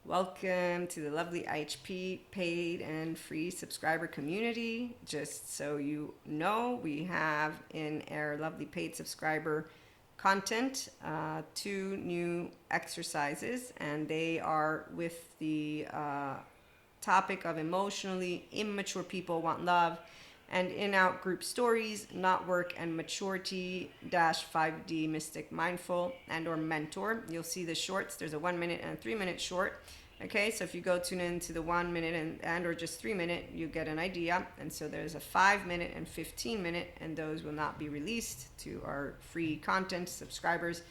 Welcome to the lovely IHP paid and free subscriber community. Just so you know, we have in our lovely paid subscriber content two new exercises, and they are with the topic of emotionally immature people want love and in-out group stories, not work, and maturity dash 5D mystic mindful and or mentor. You'll see the shorts. There's a 1 minute and a 3 minute short. Okay, so if you go tune into the 1 minute and or just 3 minute, you get an idea. And so there's a 5 minute and 15 minute, and those will not be released to our free content subscribers,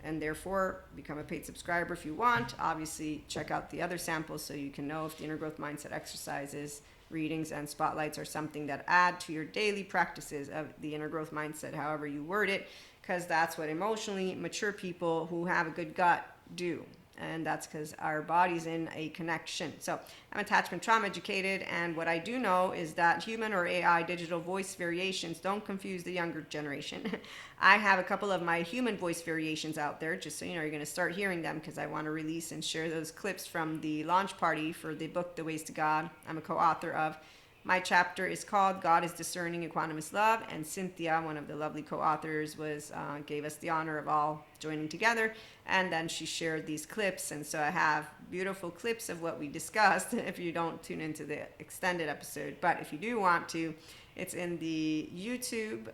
and therefore become a paid subscriber if you want. Obviously, check out the other samples so you can know if the inner growth mindset exercises, readings, and spotlights are something that add to your daily practices of the inner growth mindset, however you word it, because that's what emotionally mature people who have a good gut do. And that's because our body's in a connection. So I'm attachment trauma educated, and what I do know is that human or AI digital voice variations don't confuse the younger generation. I have a couple of my human voice variations out there, just so you know, you're going to start hearing them, because I want to release and share those clips from the launch party for the book The Ways to God I'm a co-author of. My chapter is called God is Discerning Equanimous Love, and Cynthia, one of the lovely co-authors, gave us the honor of all joining together, and then she shared these clips, and so I have beautiful clips of what we discussed if you don't tune into the extended episode. But if you do want to, it's in the YouTube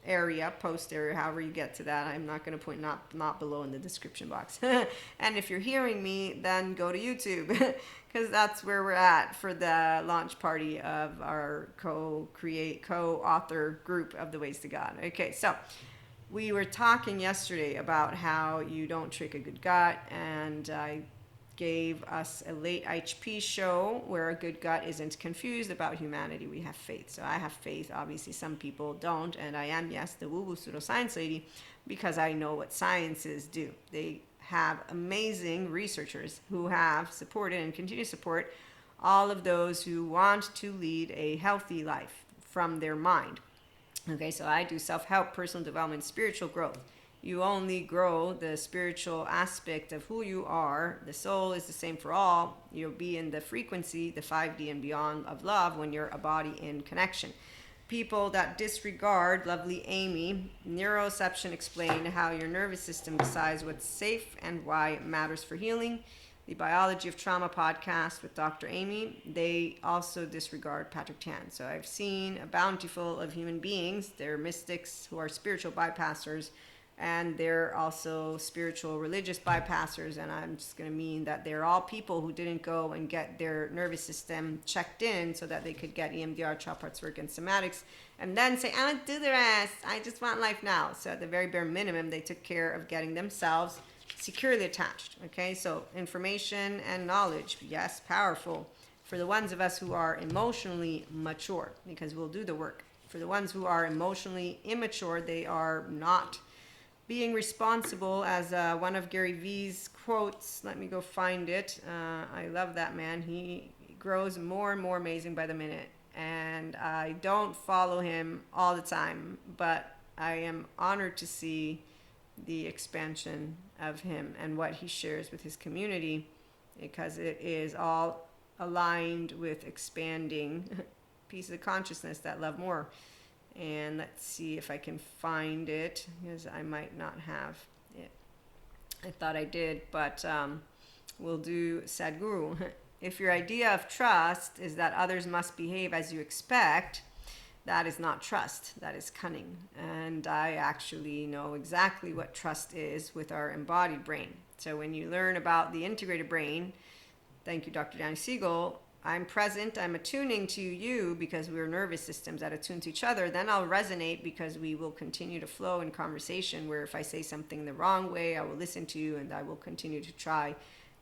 area, post area, however you get to that. I'm not going to put not below in the description box. And if you're hearing me, then go to YouTube, because that's where we're at for the launch party of our co-author group of The Ways to God. Okay, so we were talking yesterday about how you don't trick a good gut, and I gave us a late IHP show where a good gut isn't confused about humanity. We have faith. So I have faith. Obviously, some people don't. And I am, yes, the woo-woo pseudoscience lady, because I know what sciences do. They have amazing researchers who have supported and continue to support all of those who want to lead a healthy life from their mind. Okay, so I do self-help, personal development, spiritual growth. You only grow the spiritual aspect of who you are. The soul is the same for all. You'll be in the frequency, the 5D and beyond of love, when you're a body in connection. People that disregard, lovely Amy, neuroception explained how your nervous system decides what's safe and why it matters for healing. The Biology of Trauma podcast with Dr. Amy, they also disregard Patrick Tan. So I've seen a bountiful of human beings. They're mystics who are spiritual bypassers, and they're also spiritual religious bypassers, and I'm just going to mean that they're all people who didn't go and get their nervous system checked in so that they could get EMDR, child parts work, and somatics, and then say, I don't do the rest, I just want life now. So at the very bare minimum, they took care of getting themselves securely attached. Okay, so information and knowledge, yes, powerful for the ones of us who are emotionally mature, because we'll do the work. For the ones who are emotionally immature, they are not being responsible, as one of Gary Vee's quotes, let me go find it. I love that man. He grows more and more amazing by the minute. And I don't follow him all the time, but I am honored to see the expansion of him and what he shares with his community, because it is all aligned with expanding pieces of consciousness that love more. And let's see if I can find it, because I might not have it. I thought I did, but we'll do Sadhguru. If your idea of trust is that others must behave as you expect, that is not trust, that is cunning. And I actually know exactly what trust is with our embodied brain. So when you learn about the integrated brain, thank you, Dr. Danny Siegel, I'm present, I'm attuning to you because we're nervous systems that attune to each other. Then I'll resonate, because we will continue to flow in conversation, where if I say something the wrong way, I will listen to you, and I will continue to try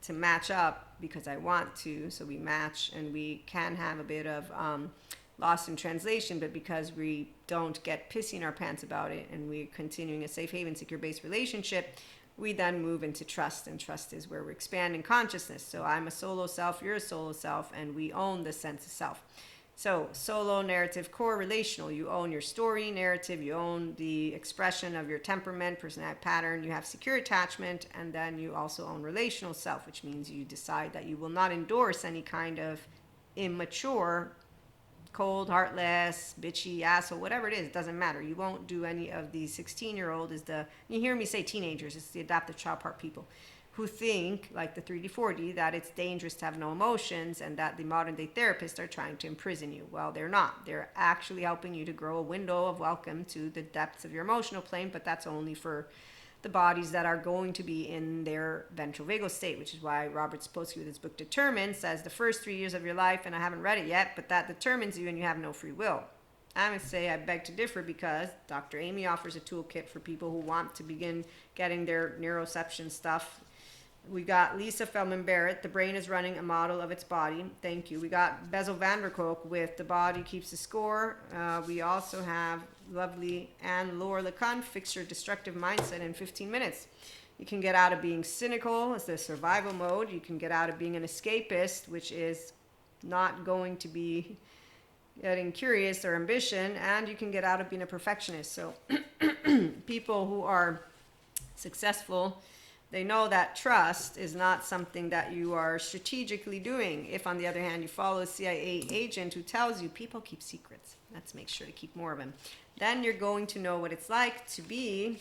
to match up because I want to. So we match, and we can have a bit of lost in translation, but because we don't get pissy in our pants about it, and we're continuing a safe haven, secure-based relationship, we then move into trust, and trust is where we're expanding consciousness. So I'm a solo self, you're a solo self, and we own the sense of self. So, solo, narrative, core, relational. You own your story, narrative, you own the expression of your temperament, personality pattern, you have secure attachment, and then you also own relational self, which means you decide that you will not endorse any kind of immature, cold, heartless, bitchy, asshole, whatever it is, it doesn't matter. You won't do any of the 16-year-old is the, you hear me say teenagers, it's the adaptive child part people who think, like the 3D, 4D, that it's dangerous to have no emotions and that the modern day therapists are trying to imprison you. Well, they're not. They're actually helping you to grow a window of welcome to the depths of your emotional plane, but that's only for the bodies that are going to be in their ventral vagal state, which is why Robert Sapolsky with his book Determined says the first 3 years of your life, and I haven't read it yet, but that determines you and you have no free will. I would say I beg to differ because Dr. Amy offers a toolkit for people who want to begin getting their neuroception stuff. We got Lisa Feldman Barrett, The Brain is Running a Model of Its Body. Thank you. We got Bezel van der Kolk with The Body Keeps the Score. We also have lovely Anne Laure LeCun, Fix Your Destructive Mindset in 15 Minutes. You can get out of being cynical, it's the survival mode. You can get out of being an escapist, which is not going to be getting curious or ambition. And you can get out of being a perfectionist. So people who are successful, they know that trust is not something that you are strategically doing. If, on the other hand, you follow a CIA agent who tells you people keep secrets, let's make sure to keep more of them, then you're going to know what it's like to be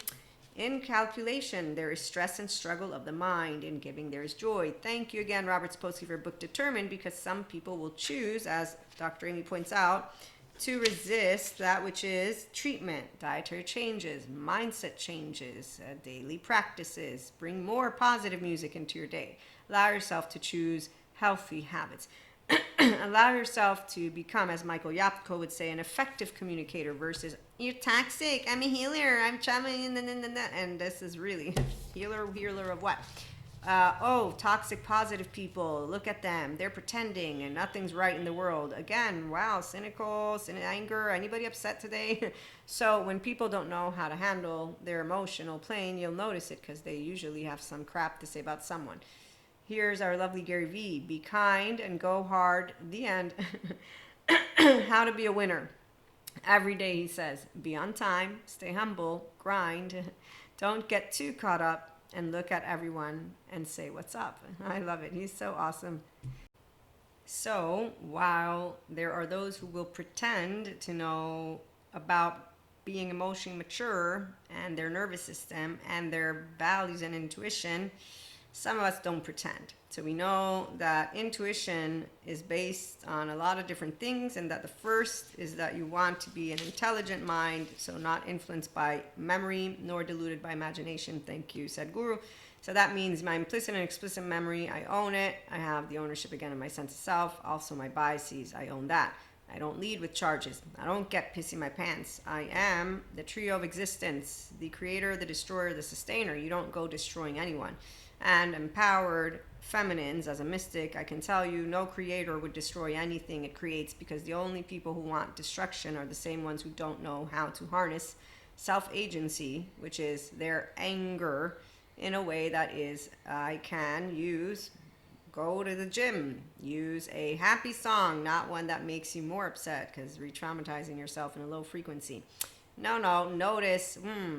in calculation. There is stress and struggle of the mind. In giving, there is joy. Thank you again, Robert Sapolsky, for your book Determined, because some people will choose, as Dr. Amy points out, to resist that which is treatment, dietary changes, mindset changes, daily practices. Bring more positive music into your day. Allow yourself to choose healthy habits. Allow yourself to become, as Michael Yapko would say, an effective communicator versus, you're toxic, I'm a healer, I'm charming, and this is really, healer of what? Toxic positive people, look at them, they're pretending and nothing's right in the world. Again, wow, cynical, anger, anybody upset today? So when people don't know how to handle their emotional plane, you'll notice it because they usually have some crap to say about someone. Here's our lovely Gary Vee. Be kind and go hard. The end. How to be a winner. Every day he says, be on time, stay humble, grind, don't get too caught up, and look at everyone and say what's up. I love it. He's so awesome. So while there are those who will pretend to know about being emotionally mature and their nervous system and their values and intuition, some of us don't pretend. So we know that intuition is based on a lot of different things, and that the first is that you want to be an intelligent mind, so not influenced by memory nor deluded by imagination. Thank you, Sadhguru. So that means my implicit and explicit memory, I own it. I have the ownership again of my sense of self. Also my biases, I own that. I don't lead with charges. I don't get pissy my pants. I am the trio of existence, the creator, the destroyer, the sustainer. You don't go destroying anyone. And empowered feminines, as a mystic, I can tell you no creator would destroy anything it creates, because the only people who want destruction are the same ones who don't know how to harness self-agency, which is their anger, in a way that is, I can use, go to the gym, use a happy song, not one that makes you more upset, because re-traumatizing yourself in a low frequency. No, notice,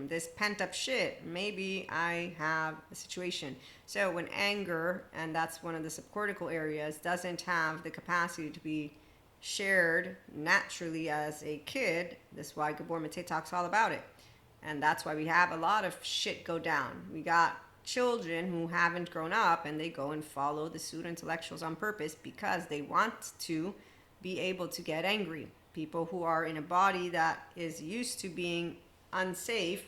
this pent up shit, maybe I have a situation. So when anger, and that's one of the subcortical areas, doesn't have the capacity to be shared naturally as a kid, that's why Gabor Mate talks all about it. And that's why we have a lot of shit go down. We got children who haven't grown up and they go and follow the pseudo-intellectuals on purpose because they want to be able to get angry. People who are in a body that is used to being unsafe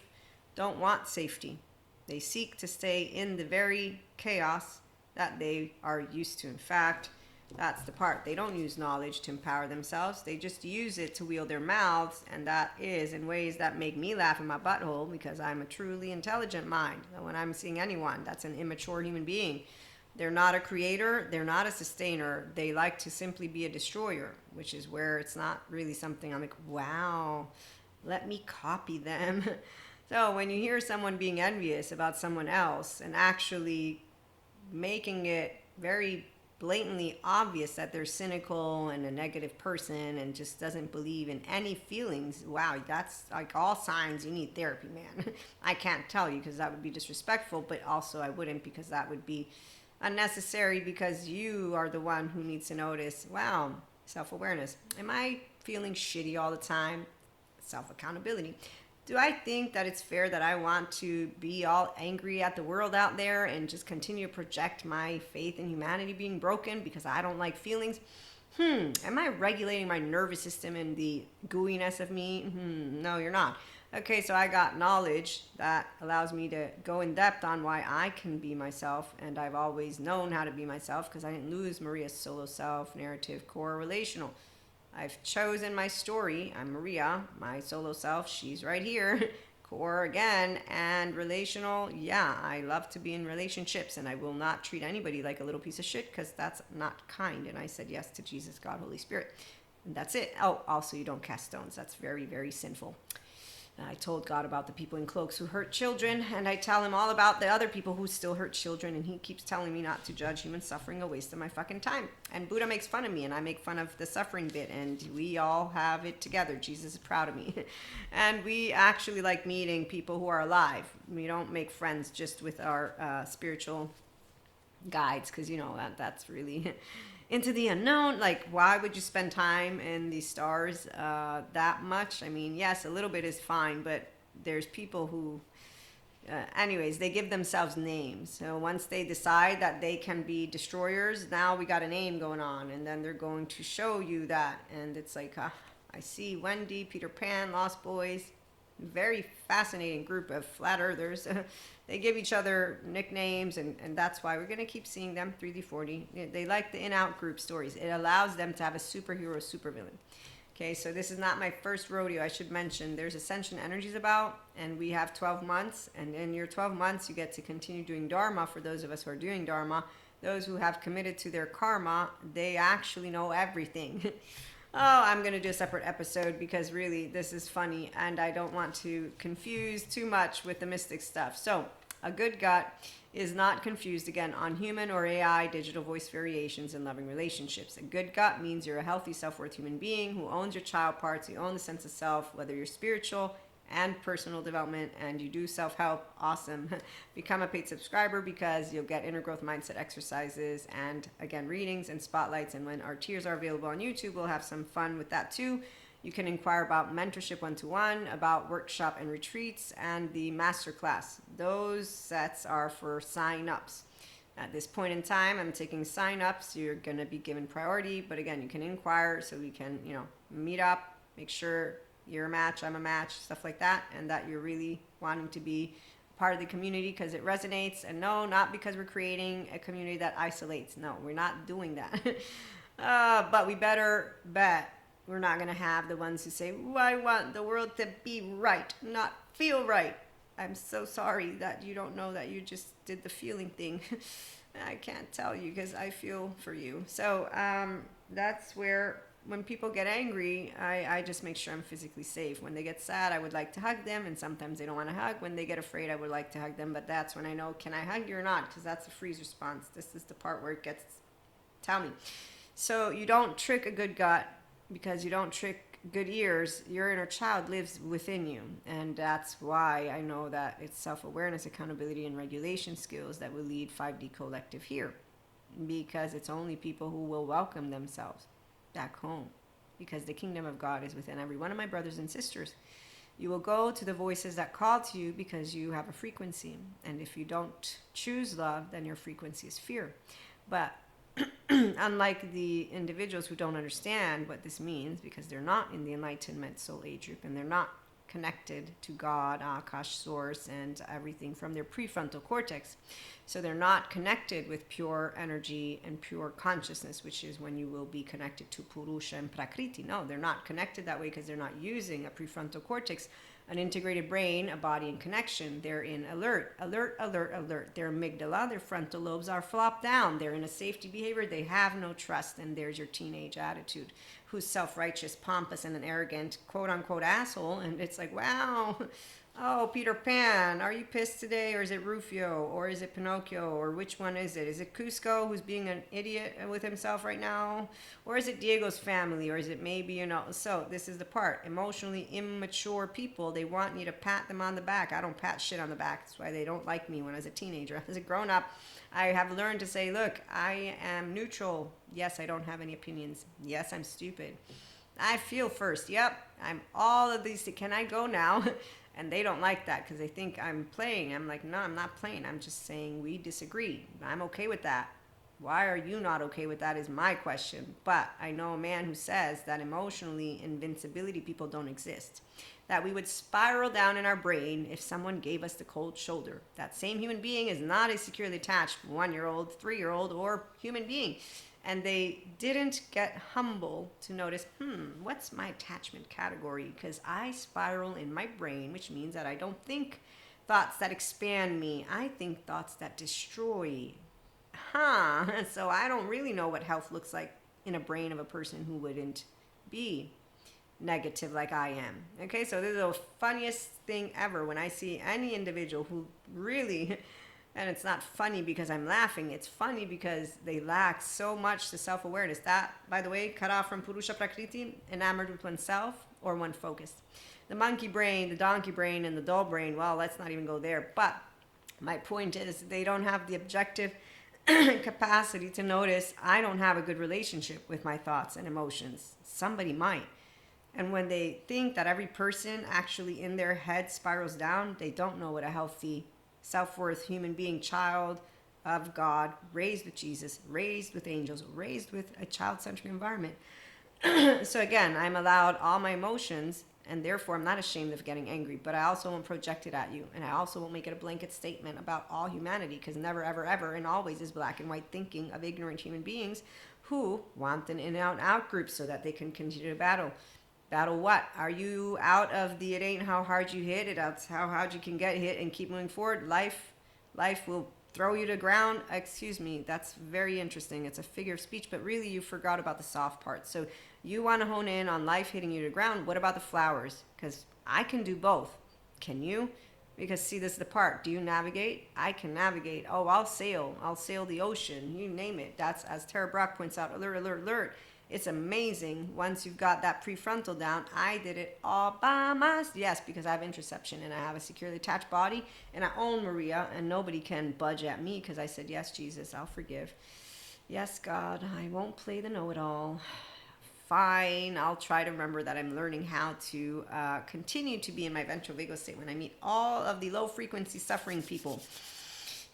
don't want safety. They seek to stay in the very chaos that they are used to. In fact, that's the part. They don't use knowledge to empower themselves. They just use it to wield their mouths, and that is in ways that make me laugh in my butthole, because I'm a truly intelligent mind. And when I'm seeing anyone that's an immature human being, they're not a creator, they're not a sustainer. They like to simply be a destroyer, which is where it's not really something I'm like, wow, let me copy them. So when you hear someone being envious about someone else and actually making it very blatantly obvious that they're cynical and a negative person and just doesn't believe in any feelings, wow, that's like all signs you need therapy, man. I can't tell you because that would be disrespectful, but also I wouldn't, because that would be unnecessary, because you are the one who needs to notice, wow, self-awareness. Am I feeling shitty all the time? Self-accountability. Do I think that it's fair that I want to be all angry at the world out there and just continue to project my faith in humanity being broken because I don't like feelings? Am I regulating my nervous system and the gooiness of me? No, you're not. Okay, so I got knowledge that allows me to go in depth on why I can be myself, and I've always known how to be myself because I didn't lose Maria's solo self, narrative, core, relational. I've chosen my story. I'm Maria, my solo self. She's right here. Core again, and relational. Yeah, I love to be in relationships, and I will not treat anybody like a little piece of shit because that's not kind. And I said yes to Jesus, God, Holy Spirit. And that's it. Oh, also, you don't cast stones. That's very, very sinful. I told God about the people in cloaks who hurt children, and I tell him all about the other people who still hurt children, and he keeps telling me not to judge human suffering, a waste of my fucking time. And Buddha makes fun of me, and I make fun of the suffering bit, and we all have it together. Jesus is proud of me. And we actually like meeting people who are alive. We don't make friends just with our spiritual guides, because, you know, that's really... into the unknown. Like, why would you spend time in the stars that much? I mean, yes, a little bit is fine, but there's people who, anyways, they give themselves names. So once they decide that they can be destroyers, now we got a name going on, and then they're going to show you that. And it's like, I see Wendy, Peter Pan, Lost Boys, very fascinating group of flat earthers. They give each other nicknames, and that's why we're going to keep seeing them. 3D40. They like the in-out group stories. It allows them to have a superhero, supervillain. Okay, so this is not my first rodeo. I should mention there's Ascension Energies about, and we have 12 months. And in your 12 months, you get to continue doing Dharma. For those of us who are doing Dharma, those who have committed to their karma, they actually know everything. Oh, I'm going to do a separate episode because really this is funny and I don't want to confuse too much with the mystic stuff. So, a good gut is not confused again on human or AI digital voice variations in loving relationships. A good gut means you're a healthy self-worth human being who owns your child parts, you own the sense of self, whether you're spiritual and personal development, and you do self-help. Awesome. Become a paid subscriber because you'll get inner growth mindset exercises and, again, readings and spotlights. And when our tiers are available on YouTube, we'll have some fun with that too. You can inquire about mentorship one-to-one, about workshop and retreats, and the masterclass. Those sets are for sign-ups. At this point in time, I'm taking sign-ups. You're going to be given priority, but again, you can inquire so we can, meet up, make sure you're a match, I'm a match, stuff like that, and that you're really wanting to be part of the community because it resonates. And no, not because we're creating a community that isolates. No, we're not doing that. But we better bet we're not going to have the ones who say, I want the world to be right, not feel right. I'm so sorry that you don't know that you just did the feeling thing. I can't tell you because I feel for you. So that's where... when people get angry, I just make sure I'm physically safe. When they get sad, I would like to hug them, and sometimes they don't want to hug. When they get afraid, I would like to hug them, but that's when I know, can I hug you or not? Because that's a freeze response. This is the part where it gets, tell me. So you don't trick a good gut because you don't trick good ears. Your inner child lives within you, and that's why I know that it's self-awareness, accountability, and regulation skills that will lead 5D Collective here, because it's only people who will welcome themselves back home, because the kingdom of God is within every one of my brothers and sisters. You will go to the voices that call to you because you have a frequency, and if you don't choose love, then your frequency is fear. But unlike the individuals who don't understand what this means because they're not in the enlightenment soul age group and they're not connected to God, Akash, source, and everything from their prefrontal cortex. So they're not connected with pure energy and pure consciousness, which is when you will be connected to Purusha and Prakriti. No, they're not connected that way because they're not using a prefrontal cortex, an integrated brain, a body, and connection. They're in alert, alert, alert, alert. Their amygdala, their frontal lobes are flopped down. They're in a safety behavior. They have no trust. And there's your teenage attitude. Who's self-righteous, pompous, and an arrogant, quote-unquote asshole. And it's like, wow, Oh, Peter Pan, are you pissed today? Or is it Rufio? Or is it Pinocchio? Or which one is it? Is it Cusco, who's being an idiot with himself right now? Or is it Diego's family? Or is it maybe, So this is the part. Emotionally immature people, they want you to pat them on the back. I don't pat shit on the back. That's why they don't like me when I was a teenager. As a grown up, I have learned to say, look, I am neutral. Yes, I don't have any opinions. Yes, I'm stupid. I feel first. Yep, I'm all of these. Can I go now? And they don't like that because they think I'm playing. I'm like, no, I'm not playing. I'm just saying we disagree. I'm okay with that. Why are you not okay with that is my question. But I know a man who says that emotionally invincibility people don't exist. That we would spiral down in our brain if someone gave us the cold shoulder. That same human being is not a securely attached 1-year-old, 3-year-old, or human being. And they didn't get humble to notice, what's my attachment category? Because I spiral in my brain, which means that I don't think thoughts that expand me. I think thoughts that destroy. So I don't really know what health looks like in a brain of a person who wouldn't be negative like I am. Okay, so this is the funniest thing ever when I see any individual who really... And it's not funny because I'm laughing. It's funny because they lack so much the self-awareness. That, by the way, cut off from Purusha Prakriti, enamored with oneself or one focused. The monkey brain, the donkey brain, and the dull brain, well, let's not even go there. But my point is they don't have the objective capacity to notice I don't have a good relationship with my thoughts and emotions. Somebody might. And when they think that every person actually in their head spirals down, they don't know what a healthy self-worth human being, child of God, raised with Jesus, raised with angels, raised with a child-centered environment. So again, I'm allowed all my emotions, and therefore I'm not ashamed of getting angry, but I also won't project it at you, and I also won't make it a blanket statement about all humanity, because never, ever, ever, and always is black and white thinking of ignorant human beings who want an in-out out group so that they can continue to battle. Battle what? Are you out of the it ain't how hard you hit, it's how hard you can get hit and keep moving forward? Life will throw you to ground. Excuse me, that's very interesting. It's a figure of speech, but really you forgot about the soft part. So you want to hone in on life hitting you to ground. What about the flowers? Because I can do both. Can you? Because see, this is the part. Do you navigate? I can navigate. Oh, I'll sail. I'll sail the ocean. You name it. That's, as Tara Brock points out, alert, alert, alert. It's amazing once you've got that prefrontal down. I did it all by myself. Yes, because I have interception and I have a securely attached body and I own Maria and nobody can budge at me because I said, yes, Jesus, I'll forgive. Yes, God, I won't play the know-it-all. Fine, I'll try to remember that I'm learning how to continue to be in my ventral vagal state when I meet all of the low-frequency suffering people.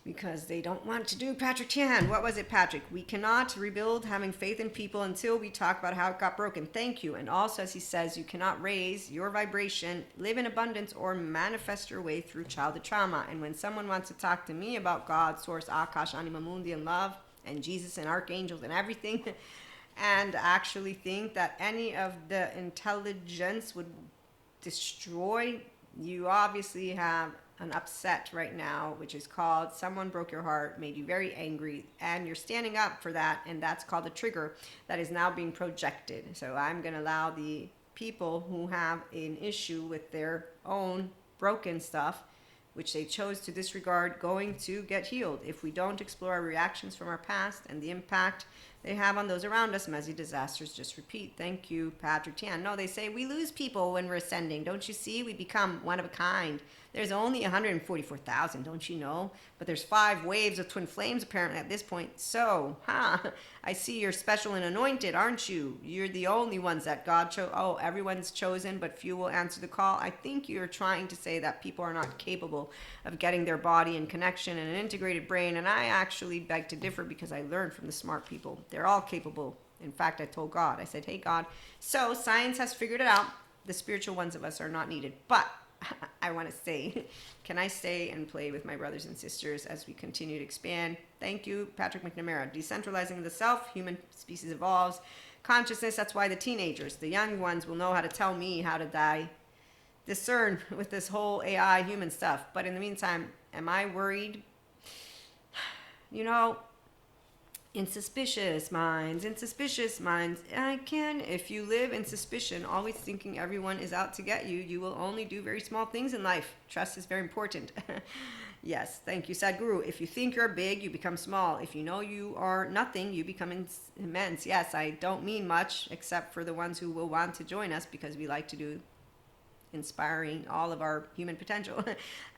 Because they don't want to do Patrick Tian. What was it, Patrick? We cannot rebuild having faith in people until we talk about how it got broken. Thank you. And also, as he says, you cannot raise your vibration, live in abundance, or manifest your way through childhood trauma. And when someone wants to talk to me about God, Source, Akash, Anima Mundi, and love, and Jesus, and archangels, and everything, and actually think that any of the intelligence would destroy, you obviously have an upset right now, which is called someone broke your heart, made you very angry, and you're standing up for that, and that's called a trigger that is now being projected. So I'm going to allow the people who have an issue with their own broken stuff, which they chose to disregard, going to get healed. If we don't explore our reactions from our past and the impact they have on those around us, messy disasters just repeat. Thank you, Patrick Tian. No, they say we lose people when we're ascending. Don't you see? We become one of a kind. There's only 144,000, don't you know? But there's 5 waves of twin flames apparently at this point. So, I see you're special and anointed, aren't you? You're the only ones that God chose. Oh, everyone's chosen, but few will answer the call. I think you're trying to say that people are not capable of getting their body in connection and an integrated brain. And I actually beg to differ because I learned from the smart people. They're all capable. In fact, I told God, I said, hey, God, so science has figured it out. The spiritual ones of us are not needed. But I want to stay. Can I stay and play with my brothers and sisters as we continue to expand? Thank you, Patrick McNamara. Decentralizing the self, human species evolves. Consciousness, that's why the teenagers, the young ones will know how to tell me how to die. Discern with this whole AI human stuff. But in the meantime, am I worried? You know, In suspicious minds. I can. If you live in suspicion, always thinking everyone is out to get you, you will only do very small things in life. Trust is very important. Yes, thank you, Sadhguru. If you think you're big, you become small. If you know you are nothing, you become immense. Yes, I don't mean much, except for the ones who will want to join us because we like to do inspiring all of our human potential.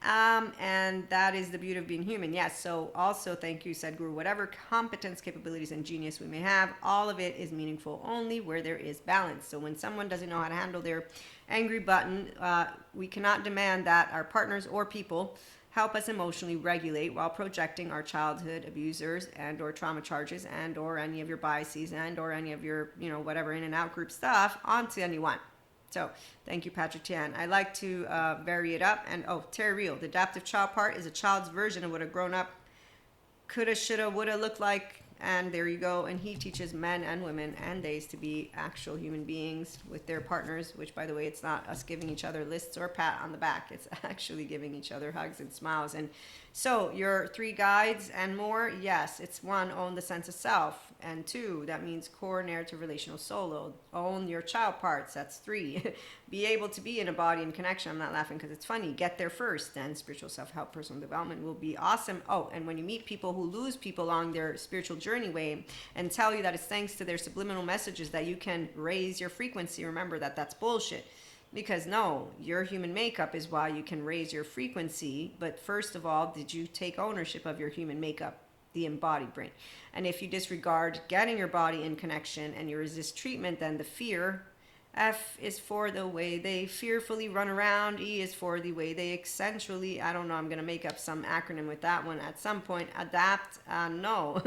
And that is the beauty of being human. Yes, so also thank you, Sadhguru. Whatever competence, capabilities, and genius we may have, all of it is meaningful only where there is balance. So when someone doesn't know how to handle their angry button, we cannot demand that our partners or people help us emotionally regulate while projecting our childhood abusers and or trauma charges and or any of your biases and or any of your, whatever in and out group stuff onto anyone. So thank you, Patrick Tian. I like to vary it up. And Terry Real, the adaptive child part is a child's version of what a grown-up coulda, shoulda, woulda look like. And there you go. And he teaches men and women and theys to be actual human beings with their partners, which, by the way, it's not us giving each other lists or a pat on the back. It's actually giving each other hugs and smiles. And so your 3 guides and more, yes, it's 1, own the sense of self. And 2, that means core narrative relational solo. Own your child parts. That's 3. Be able to be in a body and connection. I'm not laughing because it's funny. Get there first. Then spiritual self-help, personal development will be awesome. And when you meet people who lose people along their spiritual journey way and tell you that it's thanks to their subliminal messages that you can raise your frequency, remember that that's bullshit. Because no, your human makeup is why you can raise your frequency. But first of all, did you take ownership of your human makeup? The embodied brain. And if you disregard getting your body in connection and you resist treatment, then the fear, F is for the way they fearfully run around, E is for the way they accentually, I don't know, I'm going to make up some acronym with that one at some point, adapt, no.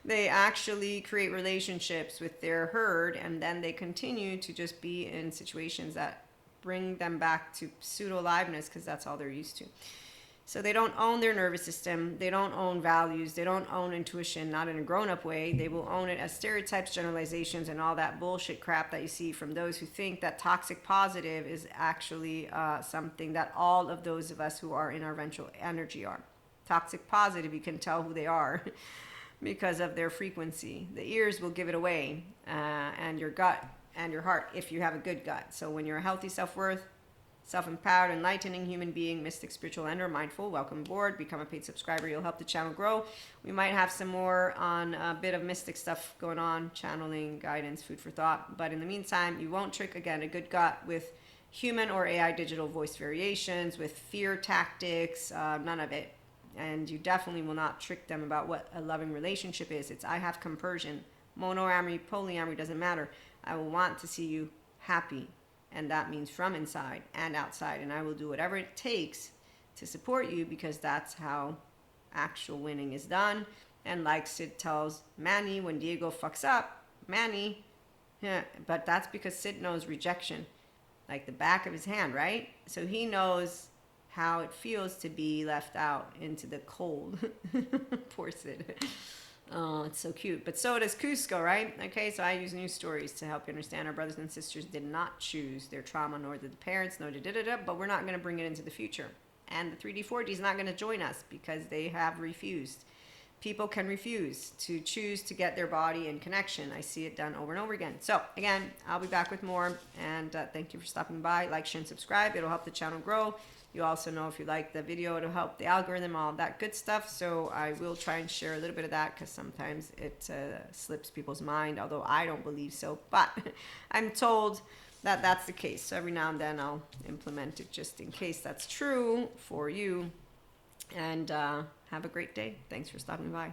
They actually create relationships with their herd and then they continue to just be in situations that bring them back to pseudo-aliveness because that's all they're used to. So they don't own their nervous system, they don't own values, they don't own intuition, not in a grown-up way. They will own it as stereotypes, generalizations, and all that bullshit crap that you see from those who think that toxic positive is actually something that all of those of us who are in our ventral energy are. Toxic positive, you can tell who they are because of their frequency. The ears will give it away, and your gut and your heart if you have a good gut. So when you're a healthy self-worth, self-empowered, enlightening human being, mystic, spiritual, and or mindful, welcome aboard. Become a paid subscriber. You'll help the channel grow. We might have some more on a bit of mystic stuff going on, channeling, guidance, food for thought. But in the meantime, you won't trick, again, a good gut with human or AI digital voice variations, with fear tactics, none of it. And you definitely will not trick them about what a loving relationship is. It's I have compersion. Monoamory, polyamory, doesn't matter. I will want to see you happy. And that means from inside and outside. And I will do whatever it takes to support you because that's how actual winning is done. And like Sid tells Manny when Diego fucks up, Manny, yeah, but that's because Sid knows rejection like the back of his hand, right? So he knows how it feels to be left out into the cold. Poor Sid. Oh, it's so cute. But so does Cusco, right? Okay, so I use news stories to help you understand our brothers and sisters did not choose their trauma, nor did the parents, nor did it, but we're not going to bring it into the future. And the 3D, 4D is not going to join us because they have refused. People can refuse to choose to get their body in connection. I see it done over and over again. So, again, I'll be back with more. And thank you for stopping by. Like, share, and subscribe. It'll help the channel grow. You also know if you like the video, it'll help the algorithm, all that good stuff. So I will try and share a little bit of that because sometimes it slips people's mind, although I don't believe so. But I'm told that that's the case. So every now and then I'll implement it just in case that's true for you. And have a great day. Thanks for stopping by.